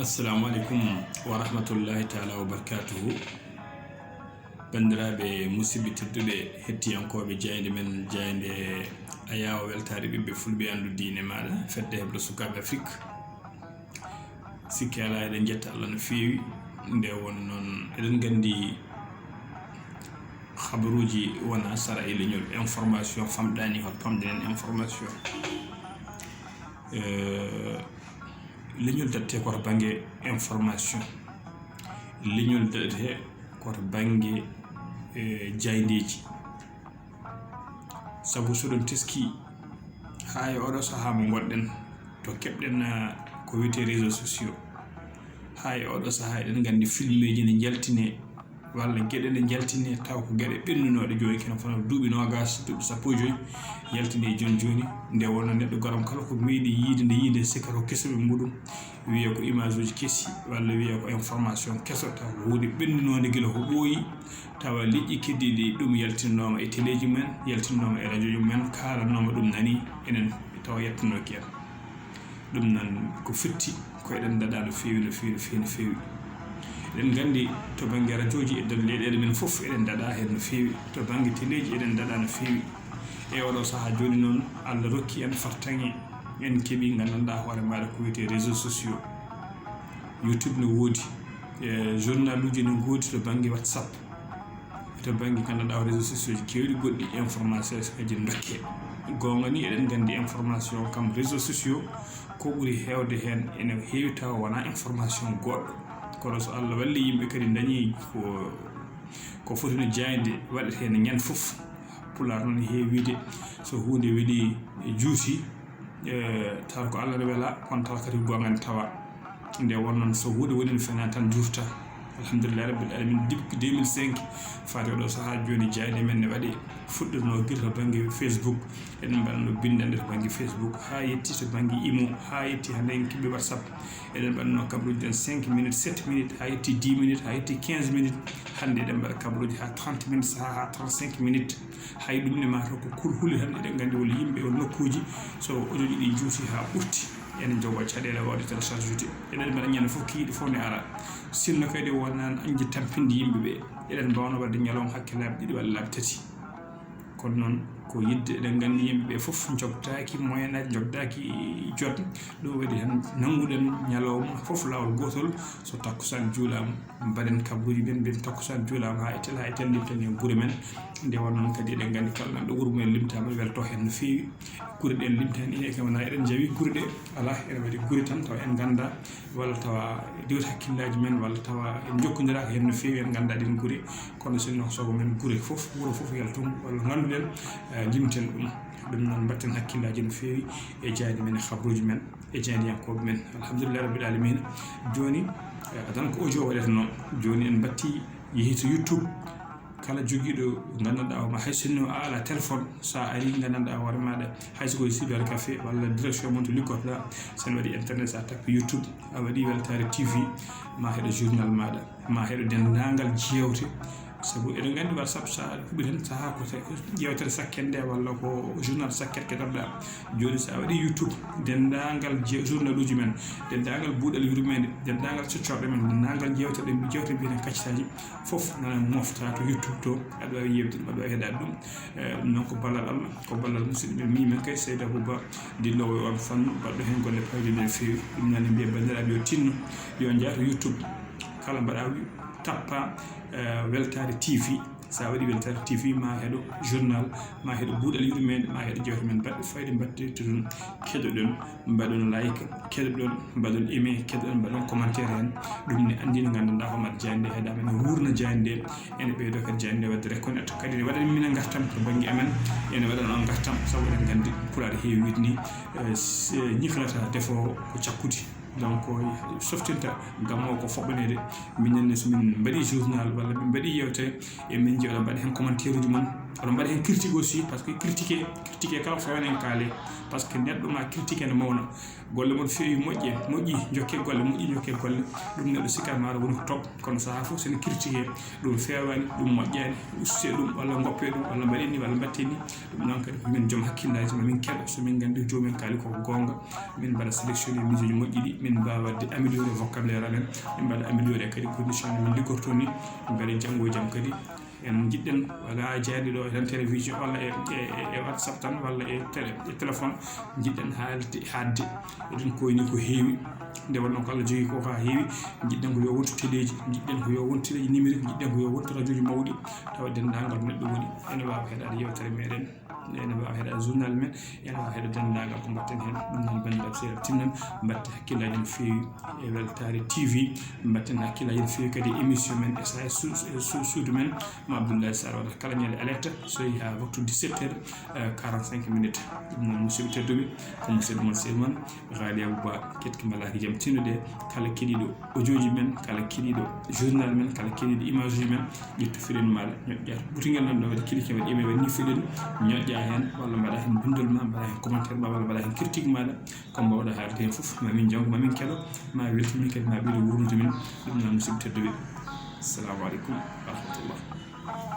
Assalamu alaikum wa rahmatullahi ta'ala wa barakatuhu. Bandiraɓe musidɓe tedduɓe hettiyankoɓe jayde men jayde ayawa weltare ɓiɓɓe fulɓe andu diine maɗa fedde heɓde sukaɓe Afrique. Sikki ala eɗen jetta Allah no fewi nde won noon eɗen gandi habaruji wona sara e leñol information famɗani hol pamɗen information leñol datte koto banggue information leñol datte koto banggue jaydeji saabu soɗon teski ha e oɗo saaha mo gonɗen to keɓɗen ko wiyete réseaux sociaux ha e oɗo saaha eɗen gandi filmeji ne jaltine walla gueɗe ɗe jaltine taw ko gueɗe ɓennunoɗe joni kene fana duuɓi nogas duuɓi sappo e joyyi yaltine e joni nde wonno neɗɗo garam kala ko meeɗi yiide nde yiide sikka ko kesoɓe muɗum wiya ko image uji kessi walla wiya ko information kesso taw ko hunde ɓennunode guila ko ɓooyi tawa liƴƴi keddiɗi ɗum yaltinnoma e téléji men yaltinnoma e radio ji men kalanoma ɗum nani enen tawa yettanoki en ɗum nan ko fitti ko eɗen daɗa no fewi no fewi no fewi no fewi eɗen gandi to banggue radio ji e nder leyɗele men foof eɗen daɗa hen no fewi to banggue téléji eɗen daɗa no fewi e oɗo saaha joni noon Allah rokki en fartaŋe en keeɓi gandanɗa hoore maɗa ko wiyete réseaux sociaux YouTube ne woodi journal uji ne goodi to banggue WhatsApp to banggue gandanɗa o réseaux sociaux ji kewɗi goɗɗi information kaji dokke gonga ni eɗen gandi information kam réseaux sociaux ko ɓuuri hewde hen ene heewi taw wona information goɗɗo kono so Allah walli yimɓe kadi dañi ko foti no jayde waɗete hen ñande foof pular noon heewi wiide so hunde weeli juuti tawa ko Allah ne weela kono tawa kadi gonga tawa nde wonnoon so hunde woni no fena tan jurta alhamdulillah rabbil alamin depuis 2005 faade oɗo saaha joni jayde men ne waɗi fuɗɗirno guila to banggue Facebook eɗen mbaɗno bindande to banggue Facebook ha yetti to banggue imo ha yetti hande en keeɓi WhatsApp eɗen mbaɗno kabruji den 5 minutes 7 minutes ha yetti 10 minutes ha yetti 15 minutes hande eɗen mbaɗa kabruji ha 30 minutes ha 35 minutes hay ɗum ne mataw ko kulhuli tan eɗen gandi wol yimɓe wol nokkuji so audio ji ɗi juuti ha ɓurti enen jogo caɗele wawde télécharge ude eɗen mbaɗa ñande fof kiiɗi fof ne ara sinno kadi wonani añde tampinde yimɓeɓe eɗen mbawno wadde ñalawma hakke laabi ɗiɗi walla laabi tati kono noon ko yidde eɗen gandi yimɓeɓe foof jogdaki moyen aji jogdaki jodde ɗum waɗi tan nanguɗen ñalawma foof lawol gotol so takkusan juulama mbaɗen kabaruji men mbiyen takkusan juulama ha e tel limten e guure men nde wonnoon kadi eɗen gandi kala nanɗo wuuro mumen limtama welto hen no fewi guure ɗen limtani ine kam wona eɗen jawi guure ɗe ala ene waɗi guure tan tawa en ganda walla tawa dewti hakkillaji men walla tawa en jokkodiraka hen no fewi en ganda ɗin guure kono sinno sogo men guure foof wuuro foof yaltum walla ganduɗen limten ɗum noon mbatten hakkillaji no fewi e jayde men e habaruji men e jeydiyankoɓe men alhamdulillah rabbil alamin joni tan ko audio waɗeteno joni en batti yeehi to YouTube kala joguiɗo gandanɗa oma hay sinno a ala téléphone sa ari gandanɗa hoore maɗa hayso koye cyber café walla direction mon to liggotoɗa sen waɗi internet sa tappi YouTube a waɗi weltare TV ma heeɗo journal maɗa ma heeɗo dendagal jewte saabu eɗen gandi WhatsApp sa huuɓi tan saaha ko ƴewtere sakket nde walla ko journal sakket keɗotoɗa joni sa waɗi YouTube dendagal journal uji men dendagal buuɗal yurmede dendagal coccorɗe men dendagal jewte mbiyeten kaccitaji foof nana mofta to YouTube to aɗa wawi yewtude aɗa wawi heeɗade ɗum ɗum noon ko ballal Allah ko ballal musidɗo men mimen kay Seydou Abouba dillowo e on fannu mbaɗɗo hen golle pawɗe ɗe fewi ɗum nane mbiya bandiraɓe yo tinno yo jaa to YouTube kala mbaɗa tappa weltare TV sa waɗi weltare TV ma heeɗo journal ma heeɗo buuɗal yurmede ma heeɗo jewte men baɗɗe fayde mbaɗde to ɗum keɗoɗon mbaɗon like keɗoɗon mbaɗon aimé keɗoɗon mbaɗon commentaire hen ɗum ne andi no gandanɗa homat jayde nde heeɗama ene wurna jayde nde ene ɓeydo kadi jayde nde wadde reconnaître kadi ne waɗani minen gartam to banggue amen ene waɗan on gartam saabu eɗen gandi pulaar heewi wiide ni ñiflata defowo ko cakkude donc softinta gammo ko foɓɓanede minenne somin mbaɗi journal walla min mbaɗi yewte e min jewɗa mbaɗa hen commentaire uji mon oɗon mbaɗa hen critique aussi par ce que critiqué kala ko fawen en kaale par ce que neɗɗo ma critique ene mawna golle mon feewi moƴƴi jokke golle moƴƴi jokke golle ɗum neɗɗo sikkat maɗa woni ko top kono saaha fof sene critiqué ɗum fewani ɗum moƴƴani uste ɗum walla goppe ɗum walla mbaɗeni walla batteni ɗum noon kadi min joom hakkillaji mamin keɗa somin gandi jomumen kaali koko gonga min mbaɗa sélectionné mijoji moƴƴi ɗi min mbawa wadde amélioré vocabulaire amen min mbaɗa amélioré kadi condition min liggorto ni beele janggo e jaam kadi en jiɗɗen wala jaadi ɗo tan télévision walla e whatsapp tan walla e téléphone jiɗɗen hadde eɗen koyni ko heewi nde wonno ko Allah jogui ko ha heewi jiɗɗen ko yo wontu téléji jiɗɗen ko yo wontu téléji numérique jiɗɗen ko yo wontu radio ji mawɗi tawa dendagal neɗɗo woni ene wawa heeɗade yewtere meɗen ene wawa heeɗade journal men ene wawa heeɗade dendagal ko mbatten hen ɗum noon bandiraɓe seeɗa tinnan mbatte hakkillaji no feewi e weltare TV mbatten hakkillaji no feewi kadi émission men SAS suudu men mo Abdoulaye Sarr waɗata kala ñande alerte so yeehi ha waktu 17h45 minutes ɗum noon musidɓe tedduɓe ko musidɗo mon seydi moon Ghali Abou Ba ketki malaki jaam tinnude kala keɗiɗo audioji men kala keɗiɗo journal men kala keɗiɗo image ji men ƴettu fiɗen maɗa ñoƴƴa ɓutuguel nan ɗo waɗa cliqué waɗa email waɗa ni fiɗen ñoƴƴa hen walla mbaɗa hen bindol ma mbaɗa hen commentaire ma walla mbaɗa hen critique maɗa comme mbawɗa haalde hen foof mamin janggo mamin keɗo ma weltini kadi ma ɓiɗo wurnude min ɗum noon musidɓe tedduɓe assalamu aleykum wa rahmatullah